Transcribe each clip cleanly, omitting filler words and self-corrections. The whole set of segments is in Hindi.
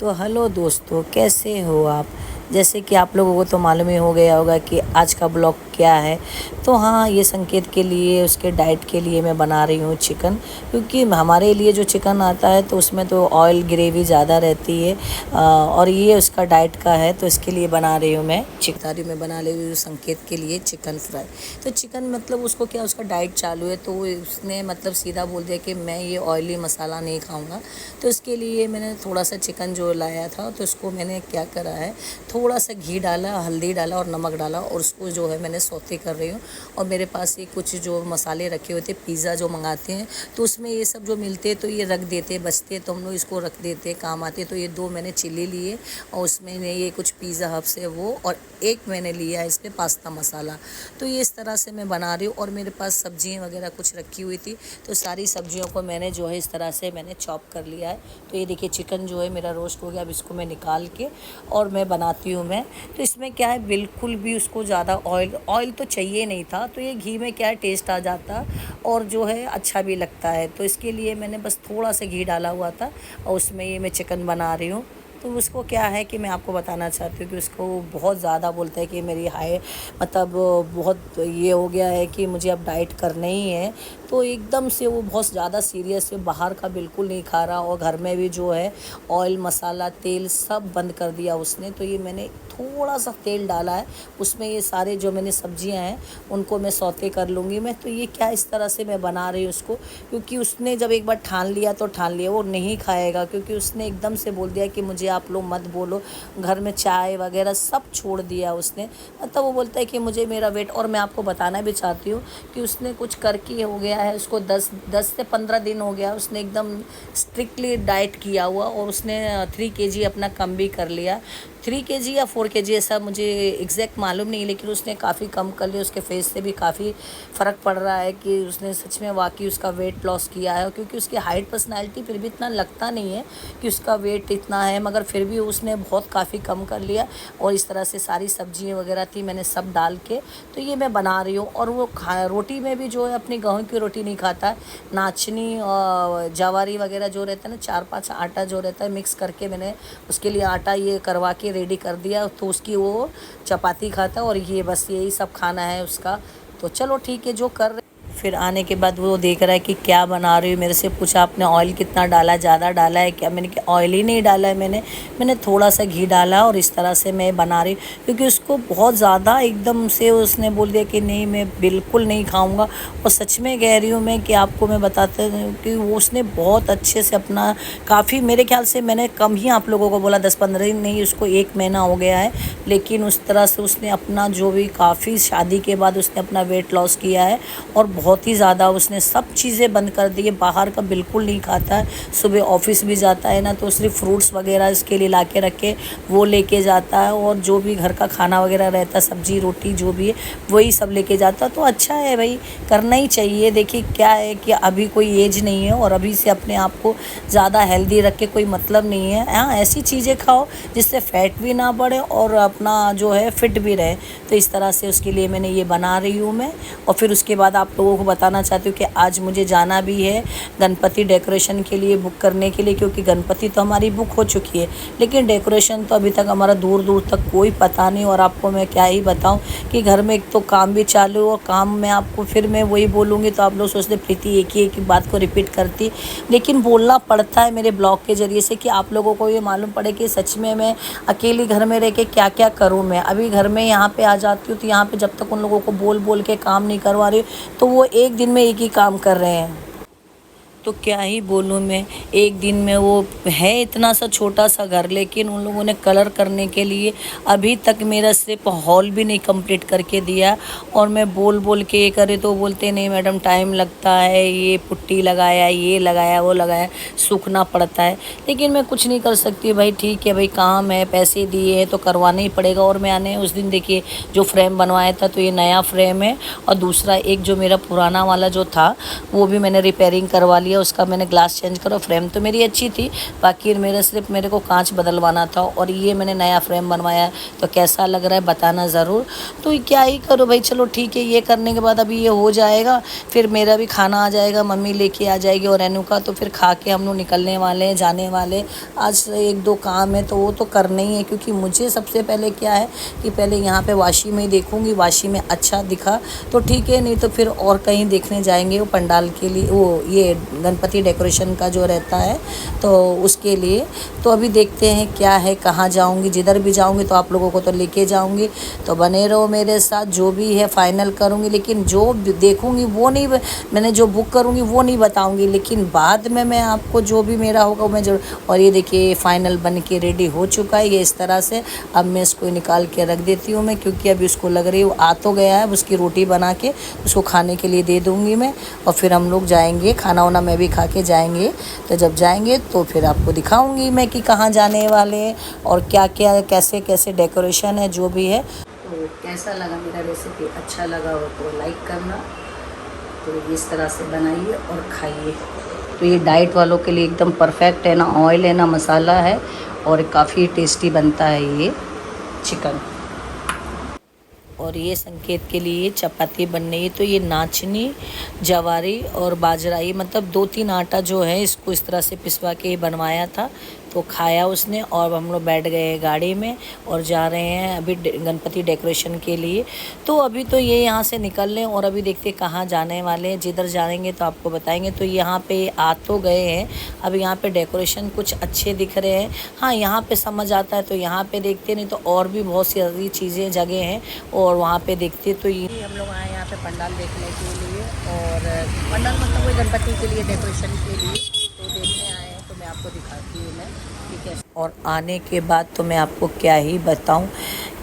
तो हेलो दोस्तों, कैसे हो आप। जैसे कि आप लोगों को तो मालूम ही हो गया होगा कि आज का ब्लॉग क्या है। तो हाँ, ये संकेत के लिए, उसके डाइट के लिए मैं बना रही हूँ चिकन। क्योंकि हमारे लिए जो चिकन आता है तो उसमें तो ऑयल ग्रेवी ज़्यादा रहती है, और ये उसका डाइट का है, तो इसके लिए बना रही हूँ मैं चिकन। में बना रही हूँ संकेत के लिए चिकन फ्राई। तो चिकन मतलब उसको क्या, उसका डाइट चालू है, तो उसने मतलब सीधा बोल दिया कि मैं ये ऑयली मसाला नहीं खाऊँगा। तो इसके लिए मैंने थोड़ा सा चिकन जो लाया था, तो उसको मैंने क्या करा है, थोड़ा सा घी डाला, हल्दी डाला और नमक डाला, और उसको जो है मैंने सौते कर रही हूँ। और मेरे पास ये कुछ जो मसाले रखे हुए थे, पिज़्ज़ा जो मंगाते हैं तो उसमें ये सब जो मिलते हैं तो ये रख देते, बचते तो हम लोग इसको रख देते, काम आते। तो ये 2 मैंने चिल्ली लिए, और उसमें ये कुछ पिज़्ज़ा हब्स है वो, और एक मैंने लिया है इसमें पास्ता मसाला। तो ये इस तरह से मैं बना रही हूँ। और मेरे पास सब्जियाँ वगैरह कुछ रखी हुई थी, तो सारी सब्जियों को मैंने जो है इस तरह से मैंने चॉप कर लिया है। तो ये देखिए चिकन जो है मेरा रोस्ट हो गया। अब इसको मैं निकाल के और मैं बनाती हूँ मैं। तो इसमें क्या है, बिल्कुल भी उसको ज़्यादा ऑयल तो चाहिए नहीं था, तो ये घी में क्या है टेस्ट आ जाता, और जो है अच्छा भी लगता है। तो इसके लिए मैंने बस थोड़ा सा घी डाला हुआ था, और उसमें ये मैं चिकन बना रही हूँ। तो उसको क्या है कि मैं आपको बताना चाहती हूँ कि उसको बहुत ज़्यादा बोलता है कि मेरी हाई मतलब बहुत ये हो गया है कि मुझे अब डाइट करना ही है। तो एकदम से वो बहुत ज़्यादा सीरियस है, बाहर का बिल्कुल नहीं खा रहा, और घर में भी जो है ऑयल मसाला तेल सब बंद कर दिया उसने। तो ये मैंने थोड़ा सा तेल डाला है, उसमें ये सारे जो मैंने सब्जियां हैं उनको मैं सौते कर लूँगी मैं। तो ये क्या इस तरह से मैं बना रही हूँ उसको, क्योंकि उसने जब एक बार ठान लिया तो ठान लिया, वो नहीं खाएगा। क्योंकि उसने एकदम से बोल दिया कि मुझे आप लोग मत बोलो, घर में चाय वगैरह सब छोड़ दिया उसने। मतलब वो बोलता है कि मुझे मेरा वेट, और मैं आपको बताना भी चाहती हूँ कि उसने कुछ करके हो गया है, उसको 10 से 15 दिन हो गया, उसने एकदम स्ट्रिक्टली डाइट किया हुआ, और उसने 3 केजी अपना कम भी कर लिया। 3 केजी या 4 केजी ऐसा मुझे एग्जैक्ट मालूम नहीं, लेकिन उसने काफ़ी कम कर लिया। उसके फेस से भी काफ़ी फ़र्क पड़ रहा है कि उसने सच में वाकई उसका वेट लॉस किया है। क्योंकि उसकी हाइट पर्सनालिटी फिर भी इतना लगता नहीं है कि उसका वेट इतना है, मगर फिर भी उसने बहुत काफ़ी कम कर लिया। और इस तरह से सारी सब्जियाँ वगैरह थी मैंने सब डाल के, तो ये मैं बना रही हूँ। और वो रोटी में भी जो है अपनी गेहूँ की रोटी नहीं खाता है, नाचनी और जवारी वगैरह जो रहता है ना, 4-5 आटा जो रहता है मिक्स करके मैंने उसके लिए आटा ये करवा के रेडी कर दिया। तो उसकी वो चपाती खाता है, और ये बस यही सब खाना है उसका। तो चलो ठीक है, जो कर रहे। फिर आने के बाद वो देख रहा है कि क्या बना रही हूँ, मेरे से पूछा आपने ऑयल कितना डाला, ज़्यादा डाला है क्या। मैंने कहा ऑयल ही नहीं डाला है, मैंने थोड़ा सा घी डाला, और इस तरह से मैं बना रही हूँ। क्योंकि उसको बहुत ज़्यादा एकदम से उसने बोल दिया कि नहीं मैं बिल्कुल नहीं खाऊँगा। और सच में कह रही हूँ मैं कि आपको मैं बताता हूँ कि वो उसने बहुत अच्छे से अपना काफ़ी, मेरे ख्याल से मैंने कम ही आप लोगों को बोला, 10-15 दिन नहीं, उसको 1 महीना हो गया है। लेकिन उस तरह से उसने अपना जो भी काफ़ी शादी के बाद उसने अपना वेट लॉस किया है, और बहुत ही ज़्यादा उसने सब चीज़ें बंद कर दी है, बाहर का बिल्कुल नहीं खाता है। सुबह ऑफिस भी जाता है ना, तो सिर्फ फ्रूट्स वगैरह इसके लिए ला के रखे, वो लेके जाता है। और जो भी घर का खाना वगैरह रहता है, सब्जी रोटी जो भी है वही सब लेके जाता है। तो अच्छा है भाई, करना ही चाहिए। देखिए क्या है कि अभी कोई एज नहीं है, और अभी से अपने आप को ज़्यादा हेल्दी रख के कोई मतलब नहीं है। हाँ, ऐसी चीज़ें खाओ जिससे फैट भी ना बढ़े और अपना जो है फिट भी रहे। तो इस तरह से उसके लिए मैंने ये बना रही हूँ मैं। और फिर उसके बाद आप लोगों को बताना चाहती हूँ कि आज मुझे जाना भी है गणपति डेकोरेशन के लिए बुक करने के लिए। क्योंकि गणपति तो हमारी बुक हो चुकी है, लेकिन डेकोरेशन तो अभी तक हमारा दूर दूर तक कोई पता नहीं। और आपको मैं क्या ही बताऊँ कि घर में एक तो काम भी चालू, और काम में आपको फिर मैं वही बोलूँगी तो आप लोग सोचते प्रीति एक ही बात को रिपीट करती। लेकिन बोलना पड़ता है मेरे ब्लॉग के ज़रिए से कि आप लोगों को ये मालूम पड़े कि सच में मैं अकेली घर में रह के क्या क्या करूँ। मैं अभी घर में यहाँ पे आ जाती हूँ, तो यहाँ पे जब तक उन लोगों को बोल बोल के काम नहीं करवा रही, तो वो एक दिन में एक ही काम कर रहे हैं। तो क्या ही बोलूँ मैं, एक दिन में वो है इतना सा छोटा सा घर, लेकिन उन लोगों ने कलर करने के लिए अभी तक मेरा सिर्फ हॉल भी नहीं कंप्लीट करके दिया। और मैं बोल बोल के ये करे तो बोलते नहीं मैडम टाइम लगता है, ये पुट्टी लगाया, ये लगाया, वो लगाया, सूखना पड़ता है। लेकिन मैं कुछ नहीं कर सकती भाई, ठीक है भाई, काम है, पैसे दिए हैं तो करवाना ही पड़ेगा। और मैंने उस दिन देखिए जो फ्रेम बनवाया था, तो ये नया फ्रेम है, और दूसरा एक जो मेरा पुराना वाला जो था वो भी मैंने रिपेयरिंग करवा लिया। लिया, उसका मैंने ग्लास चेंज करो। फ्रेम तो मेरी अच्छी थी, बाकी मेरे को कांच बदलवाना था। और ये मैंने नया फ्रेम बनवाया, तो कैसा लग रहा है बताना ज़रूर। तो क्या ही करो भाई, चलो ठीक है। ये करने के बाद अभी ये हो जाएगा, फिर मेरा भी खाना आ जाएगा, मम्मी लेके आ जाएगी और रेनू का। तो फिर खा के हम लोग निकलने वाले हैं, जाने वाले। आज 1-2 काम है तो वो तो करना ही है, क्योंकि मुझे सबसे पहले क्या है कि पहले यहाँ पे वाशी में ही देखूँगी। वाशी में अच्छा दिखा तो ठीक है, नहीं तो फिर और कहीं देखने जाएंगे वो पंडाल के लिए, वो ये गणपति डेकोरेशन का जो रहता है तो उसके लिए। तो अभी देखते हैं क्या है, कहाँ जाऊँगी। जिधर भी जाऊँगी तो आप लोगों को तो लेके जाऊँगी, तो बने रहो मेरे साथ। जो भी है फाइनल करूँगी, लेकिन जो देखूँगी वो नहीं, मैंने जो बुक करूँगी वो नहीं बताऊँगी, लेकिन बाद में मैं आपको जो भी मेरा होगा मैं जरूर। और ये देखिए फाइनल बन के रेडी हो चुका है ये इस तरह से। अब मैं इसको निकाल के रख देती हूँ मैं, क्योंकि अभी उसको लग रही है आ तो गया है। उसकी रोटी बना के उसको खाने के लिए दे दूँगी मैं, और फिर हम लोग जाएंगे, खाना वाना मैं भी खा के जाएंगे। तो जब जाएंगे तो फिर आपको दिखाऊंगी मैं कि कहाँ जाने वाले हैं और क्या क्या कैसे कैसे डेकोरेशन है जो भी है। तो कैसा लगा मेरा रेसिपी, अच्छा लगा हो तो लाइक करना। तो इस तरह से बनाइए और खाइए। तो ये डाइट वालों के लिए एकदम परफेक्ट है, ना ऑयल है ना मसाला है, और काफ़ी टेस्टी बनता है ये चिकन। और ये संकेत के लिए चपाती बन रही है। तो ये नाचनी, जवारी और बाजरा, ये मतलब 2-3 आटा जो है इसको इस तरह से पिसवा के बनवाया था। तो खाया उसने, और हम लोग बैठ गए गाड़ी में और जा रहे हैं अभी गणपति डेकोरेशन के लिए। तो अभी तो ये यहाँ से निकल लें और अभी देखते कहाँ जाने वाले हैं। जिधर जाएंगे तो आपको बताएंगे। तो यहाँ पे आ तो गए हैं, अब यहाँ पे डेकोरेशन कुछ अच्छे दिख रहे हैं। हाँ, यहाँ पे समझ आता है तो यहाँ पे देखते, नहीं तो और भी बहुत सी चीज़ें जगह हैं और वहाँ पे देखते। तो ये हम लोग आए यहाँ पे पंडाल देखने के लिए, और पंडाल मतलब वही गणपति के लिए डेकोरेशन के लिए तो देखने आए हैं। तो मैं आपको दिखाती हूँ मैं, ठीक है। और आने के बाद तो मैं आपको क्या ही बताऊँ,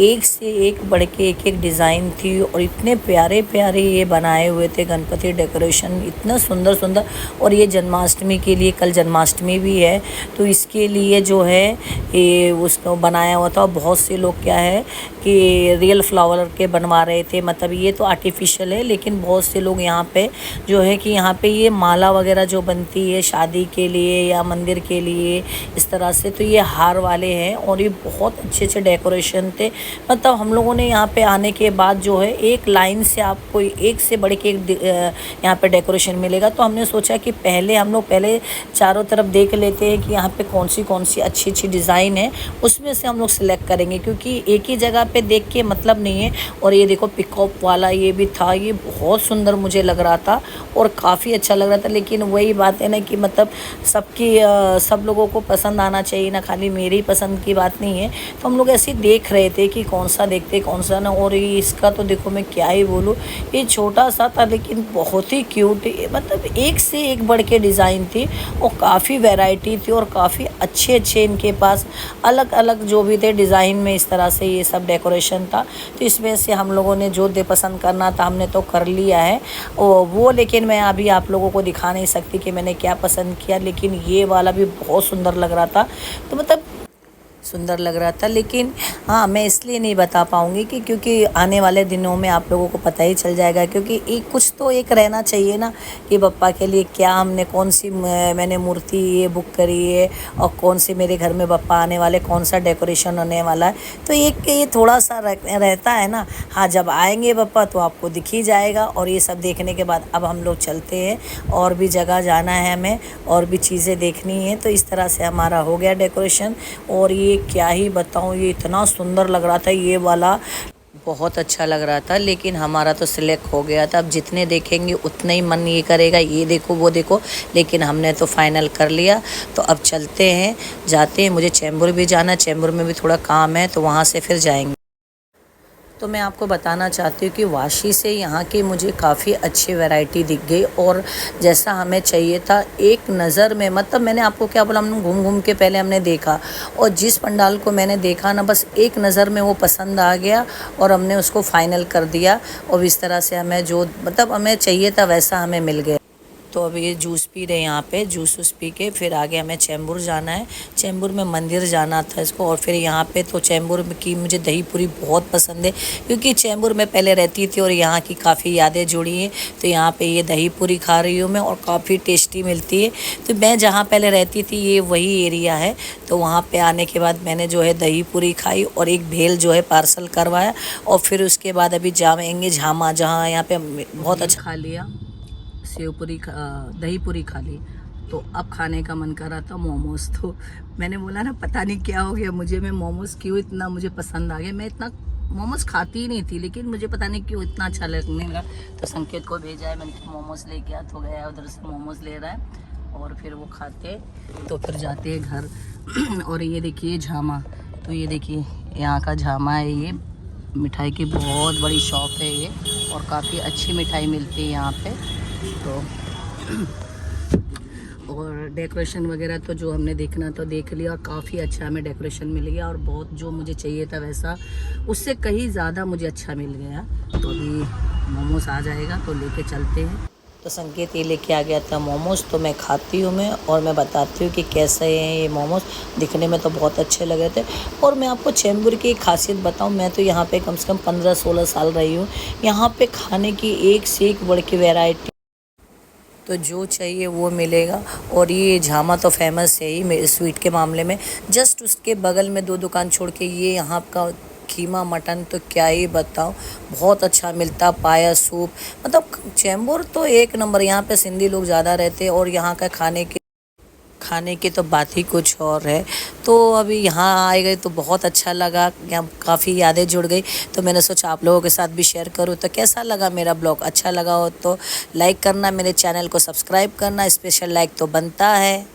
एक से एक बढ़ के एक डिज़ाइन थी, और इतने प्यारे प्यारे ये बनाए हुए थे गणपति डेकोरेशन, इतना सुंदर सुंदर। और ये जन्माष्टमी के लिए, कल जन्माष्टमी भी है तो इसके लिए जो है ये उसको बनाया हुआ था। बहुत से लोग क्या है कि रियल फ्लावर के बनवा रहे थे, मतलब ये तो आर्टिफिशियल है, लेकिन बहुत से लोग यहाँ पे जो है कि यहाँ पे ये माला वगैरह जो बनती है शादी के लिए या मंदिर के लिए इस तरह से, तो ये हार वाले हैं। और ये बहुत अच्छे अच्छे डेकोरेशन थे। मतलब हम लोगों ने यहाँ पे आने के बाद जो है एक लाइन से आपको एक से बढ़ के एक यहाँ पे डेकोरेशन मिलेगा। तो हमने सोचा कि हम लोग पहले चारों तरफ देख लेते हैं कि यहाँ पे कौन सी अच्छी अच्छी डिज़ाइन है, उसमें से हम लोग सिलेक्ट करेंगे, क्योंकि एक ही जगह पे देख के मतलब नहीं है। और ये देखो पिकॉक वाला ये भी था, ये बहुत सुंदर मुझे लग रहा था और काफ़ी अच्छा लग रहा था। लेकिन वही बात है ना कि मतलब सब लोगों को पसंद आना चाहिए ना, खाली मेरी पसंद की बात नहीं है। तो हम लोग ऐसे ही देख रहे थे कि कौन सा देखते कौन सा ना। और ये इसका तो देखो मैं क्या ही बोलूँ, ये छोटा सा था लेकिन बहुत ही क्यूट, मतलब एक से एक बढ़ के डिज़ाइन थी और काफ़ी वैरायटी थी और काफ़ी अच्छे अच्छे इनके पास अलग अलग जो भी थे डिज़ाइन में इस तरह से ये सब डेकोरेशन था। तो इसमें से हम लोगों ने जो पसंद करना था हमने तो कर लिया है वो, लेकिन मैं अभी आप लोगों को दिखा नहीं सकती कि मैंने क्या पसंद किया। लेकिन ये वाला भी बहुत सुंदर लग रहा था, तो मतलब सुंदर लग रहा था। लेकिन हाँ, मैं इसलिए नहीं बता पाऊँगी कि क्योंकि आने वाले दिनों में आप लोगों को पता ही चल जाएगा, क्योंकि एक कुछ तो एक रहना चाहिए ना कि पप्पा के लिए क्या हमने कौन सी मैंने मूर्ति ये बुक करी है और कौन सी मेरे घर में पप्पा आने वाले, कौन सा डेकोरेशन होने वाला है। तो एक ये थोड़ा सा रहता है ना। हाँ, जब आएंगे पप्पा तो आपको दिख ही जाएगा। और ये सब देखने के बाद अब हम लोग चलते हैं, और भी जगह जाना है हमें और भी चीज़ें देखनी है। तो इस तरह से हमारा हो गया डेकोरेशन। और ये क्या ही बताऊँ, ये इतना सुंदर लग रहा था, ये वाला बहुत अच्छा लग रहा था। लेकिन हमारा तो सिलेक्ट हो गया था। अब जितने देखेंगे उतना ही मन ये करेगा ये देखो वो देखो, लेकिन हमने तो फाइनल कर लिया। तो अब चलते हैं, जाते हैं। मुझे चैम्बूर भी जाना, चैम्बूर में भी थोड़ा काम है तो वहाँ से फिर जाएंगे। तो मैं आपको बताना चाहती हूँ कि वाशी से यहाँ की मुझे काफ़ी अच्छी वैरायटी दिख गई, और जैसा हमें चाहिए था एक नज़र में। मतलब मैंने आपको क्या बोला, हमने घूम घूम के पहले हमने देखा, और जिस पंडाल को मैंने देखा ना बस एक नज़र में वो पसंद आ गया और हमने उसको फ़ाइनल कर दिया। और इस तरह से हमें जो मतलब हमें चाहिए था वैसा हमें मिल गया। तो अभी ये जूस पी रहे हैं यहाँ पे, जूस पी के फिर आगे हमें चैम्बूर जाना है। चैम्बूर में मंदिर जाना था इसको, और फिर यहाँ पे तो चैम्बूर की मुझे दही पूरी बहुत पसंद है, क्योंकि चैम्बूर में पहले रहती थी और यहाँ की काफ़ी यादें जुड़ी हैं। तो यहाँ पे ये दही पूरी खा रही हूँ मैं, और काफ़ी टेस्टी मिलती है। तो मैं जहाँ पहले रहती थी ये वही एरिया है। तो वहाँ पे आने के बाद मैंने जो है दही पूरी खाई और एक भेल जो है पार्सल करवाया, और फिर उसके बाद अभी जाएंगे झामा, जहाँ यहाँ पे बहुत अच्छा खा लिया, सेव पूरी दही पूरी खा ली। तो अब खाने का मन कर रहा था मोमोज। तो मैंने बोला ना पता नहीं क्या हो गया मुझे, मैं मोमोज क्यों इतना मुझे पसंद आ गया। मैं इतना मोमोज खाती ही नहीं थी, लेकिन मुझे पता नहीं क्यों इतना अच्छा लगने लगा। तो संकेत को भेजा है, मैंने मोमोज लेके आ, तो गया उधर से मोमोज ले रहा है, और फिर वो खाते तो फिर जाते हैं घर। और ये देखिए झामा, तो ये देखिए यहाँ का झामा है, ये मिठाई की बहुत बड़ी शॉप है ये, और काफ़ी अच्छी मिठाई मिलती है यहाँ पे। तो और डेकोरेशन वगैरह तो जो हमने देखना तो देख लिया, काफ़ी अच्छा हमें डेकोरेशन मिल गया, और बहुत जो मुझे चाहिए था वैसा, उससे कहीं ज़्यादा मुझे अच्छा मिल गया। तो अभी मोमोज आ जाएगा तो लेके चलते हैं। तो संकेत ये लेके आ गया था मोमोज, तो मैं खाती हूँ मैं, और मैं बताती हूँ कि कैसे हैं ये मोमोज। दिखने में तो बहुत अच्छे लगे थे। और मैं आपको चैम्बूर की एक खासियत बताऊँ, मैं तो यहाँ पे कम से कम 15-16 साल रही हूँ। यहाँ पे खाने की एक से एक बढ़ के वैरायटी, तो जो चाहिए वो मिलेगा। और ये झामा तो फेमस है ही मेरे स्वीट के मामले में। जस्ट उसके बगल में 2 दुकान छोड़ के ये यहाँ का कीमा मटन तो क्या ही बताऊँ, बहुत अच्छा मिलता। पाया सूप, मतलब चैम्बूर तो एक नंबर। यहाँ पे सिंधी लोग ज़्यादा रहते हैं, और यहाँ का खाने की तो बात ही कुछ और है। तो अभी यहाँ आए गए तो बहुत अच्छा लगा, यहाँ काफ़ी यादें जुड़ गई। तो मैंने सोचा आप लोगों के साथ भी शेयर करूँ। तो कैसा लगा मेरा ब्लॉग, अच्छा लगा हो तो लाइक करना, मेरे चैनल को सब्सक्राइब करना, स्पेशल लाइक तो बनता है।